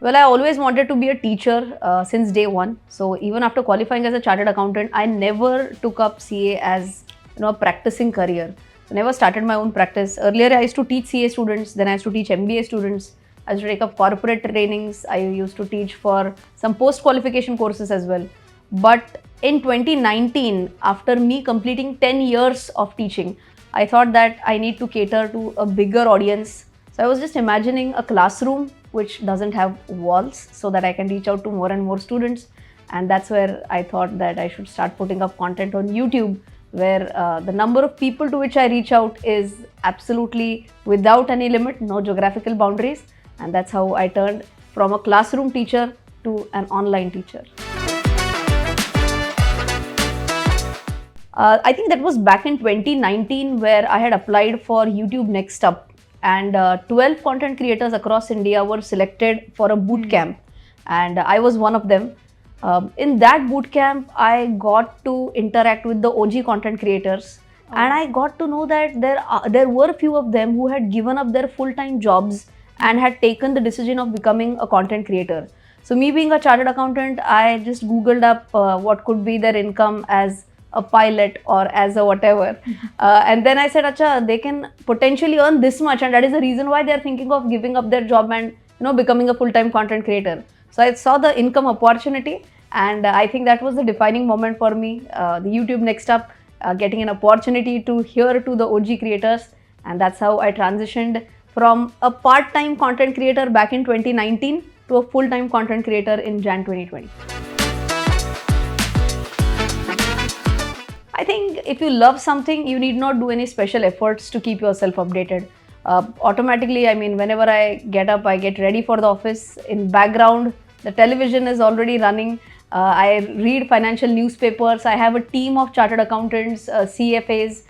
Well, I always wanted to be a teacher since day one. So even after qualifying as a chartered accountant, I never took up CA as a practicing career. I never started my own practice. Earlier, I used to teach CA students. Then I used to teach MBA students. I used to take up corporate trainings. I used to teach for some post qualification courses as well. But in 2019, after me completing 10 years of teaching, I thought that I need to cater to a bigger audience. So I was just imagining a classroom which doesn't have walls so that I can reach out to more and more students. And that's where I thought that I should start putting up content on YouTube, where the number of people to which I reach out is absolutely without any limit, no geographical boundaries. And that's how I turned from a classroom teacher to an online teacher. I think that was back in 2019 where I had applied for YouTube Next Up, and 12 content creators across India were selected for a boot camp, and I was one of them. In that boot camp, I got to interact with the OG content creators, and I got to know that there were few of them who had given up their full-time jobs and had taken the decision of becoming a content creator. So me being a chartered accountant, I just googled up what could be their income as a pilot or as a whatever, and then I said, acha, they can potentially earn this much, and that is the reason why they are thinking of giving up their job and becoming a full-time content creator. So I saw the income opportunity, and I think that was the defining moment for me. The YouTube Next Up, getting an opportunity to hear to the OG creators, and that's how I transitioned from a part-time content creator back in 2019 to a full-time content creator in Jan 2020. I think if you love something, you need not do any special efforts to keep yourself updated. Automatically, I mean, whenever I get up, I get ready for the office. In background, the television is already running. I read financial newspapers. I have a team of chartered accountants, CFAs,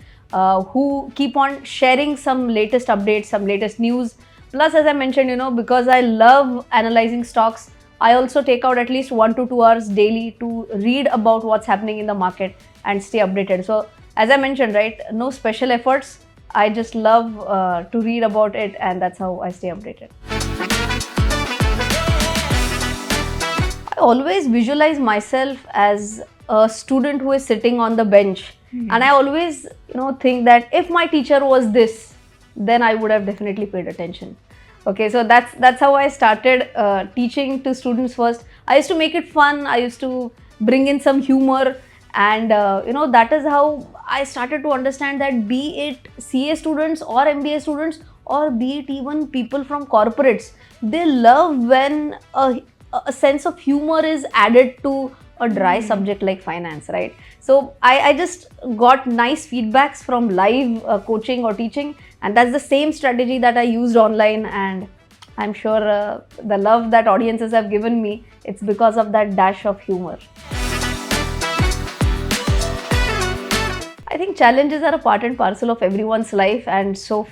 who keep on sharing some latest updates, some latest news. Plus, as I mentioned, because I love analyzing stocks, I also take out at least 1 to 2 hours daily to read about what's happening in the market and stay updated. So as I mentioned, right, no special efforts. I just love to read about it, and that's how I stay updated. I always visualize myself as a student who is sitting on the bench. And I always, think that if my teacher was this, then I would have definitely paid attention. Okay, so that's how I started teaching to students first. I used to make it fun. I used to bring in some humor, and that is how I started to understand that, be it CA students or MBA students, or be it even people from corporates, they love when a sense of humor is added to a dry subject like finance, right? So I just got nice feedbacks from live coaching or teaching, and that's the same strategy that I used online, and I'm sure the love that audiences have given me, it's because of that dash of humor. I think challenges are a part and parcel of everyone's life, and so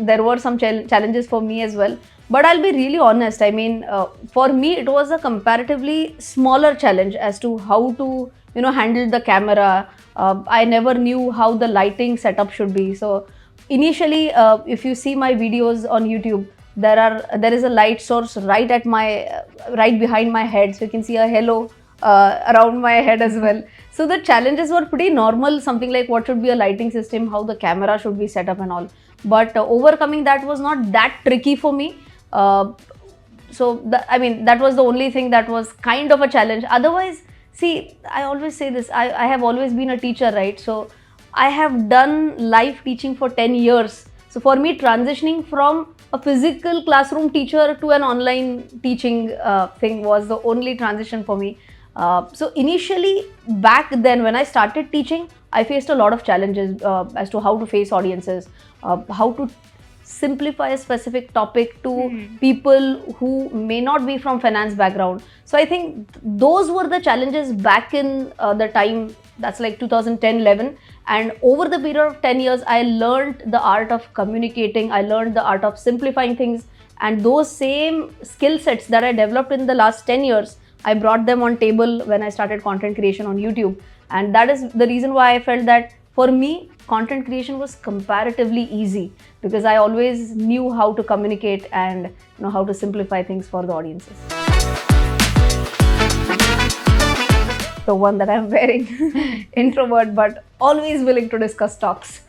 there were some challenges for me as well. But I'll be really honest. I mean, for me, it was a comparatively smaller challenge as to how to handle the camera. I never knew how the lighting setup should be. So initially, if you see my videos on YouTube, there is a light source right behind my head, so you can see a halo around my head as well. So the challenges were pretty normal, something like what should be a lighting system, how the camera should be set up and all. But overcoming that was not that tricky for me. That was the only thing that was kind of a challenge. Otherwise, see, I always say this, I have always been a teacher, right? So I have done live teaching for 10 years. So for me, transitioning from a physical classroom teacher to an online teaching thing was the only transition for me. So initially, back then when I started teaching, I faced a lot of challenges as to how to face audiences, how to simplify a specific topic to people who may not be from finance background. So I think those were the challenges back in the time, that's like 2010-11. And over the period of 10 years, I learned the art of communicating. I learned the art of simplifying things. And those same skill sets that I developed in the last 10 years, I brought them on table when I started content creation on YouTube. And that is the reason why I felt that for me, content creation was comparatively easy because I always knew how to communicate and how to simplify things for the audiences. The one that I'm wearing, introvert but always willing to discuss stocks.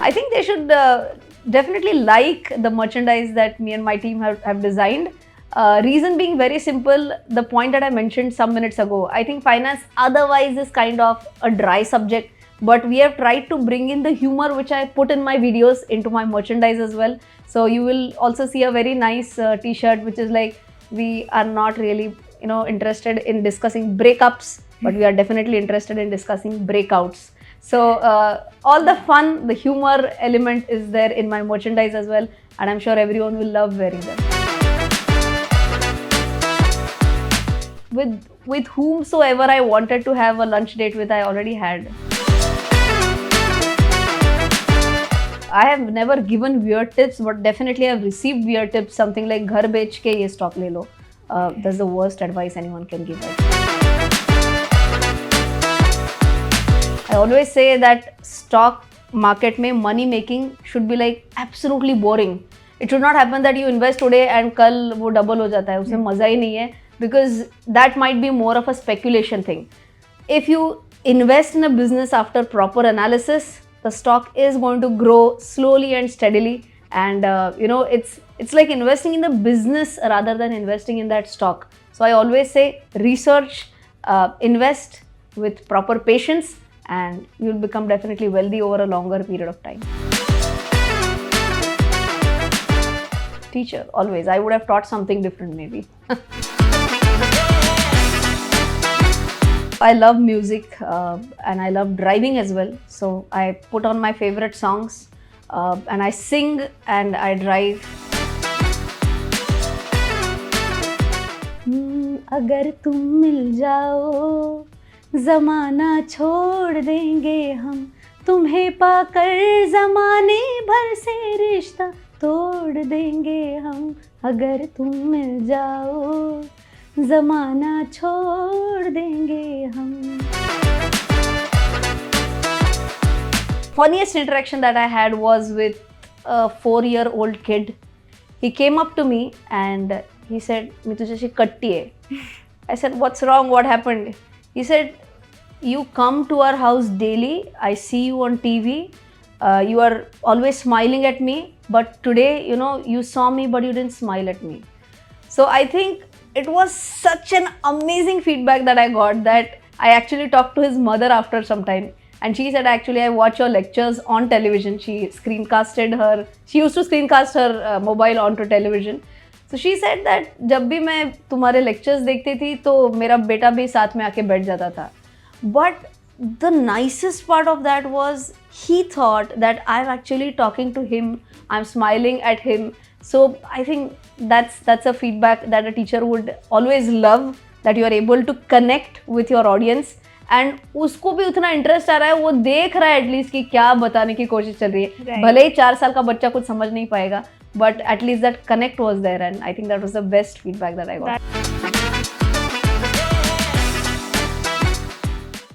I think they should definitely like the merchandise that me and my team have designed. Reason being very simple, the point that I mentioned some minutes ago. I think finance otherwise is kind of a dry subject, but we have tried to bring in the humor which I put in my videos into my merchandise as well. So you will also see a very nice t-shirt which is like, we are not really interested in discussing breakups, but we are definitely interested in discussing breakouts. So all the fun, the humor element is there in my merchandise as well, and I'm sure everyone will love wearing them. With whomsoever I wanted to have a lunch date with, I already had. I have never given weird tips, but definitely I have received weird tips. Something like घर बेच के ये stock ले लो. That's the worst advice anyone can give. I always say that stock market में money making should be like absolutely boring. It should not happen that you invest today and कल वो double हो जाता है. उसमें मजा ही नहीं है. Because that might be more of a speculation thing. If you invest in a business after proper analysis, the stock is going to grow slowly and steadily, and it's like investing in the business rather than investing in that stock. So I always say research, invest with proper patience, and you'll become definitely wealthy over a longer period of time. Teacher, always. I would have taught something different maybe. I love music and I love driving as well. So I put on my favorite songs and I sing and I drive. अगर तुम मिल जाओ ज़माना छोड़ देंगे हम, तुम्हें पाकर ज़माने भर से रिश्ता तोड़ देंगे हम. अगर तुम मिल जाओ ज़माना छोड़ देंगे हम. Funniest interaction that I had was with a 4-year-old kid. He came up to me and he said, "मैं तुझे कट्टी है." I said, "What's wrong? What happened?" He said, "You come to our house daily. I see you on TV. You are always smiling at me. But today, you saw me, but you didn't smile at me." So I think it was such an amazing feedback that I got that I actually talked to his mother after some time. And she said, actually, I watch your lectures on television. She used to screencast her mobile onto television. So she said that जब भी मैं तुम्हारे lectures देखती थी तो मेरा बेटा भी साथ में आके बैठ जाता था. But the nicest part of that was he thought that I'm actually talking to him. I'm smiling at him. So I think that's a feedback that a teacher would always love, that you are able to connect with your audience. And उसको भी उतना interest आ रहा है, वो देख रहा है at least कि क्या बताने की कोशिश चल रही है. भले ही 4 साल का बच्चा कुछ समझ नहीं पाएगा, but at least that connect was there, and I think that was the best feedback that I got.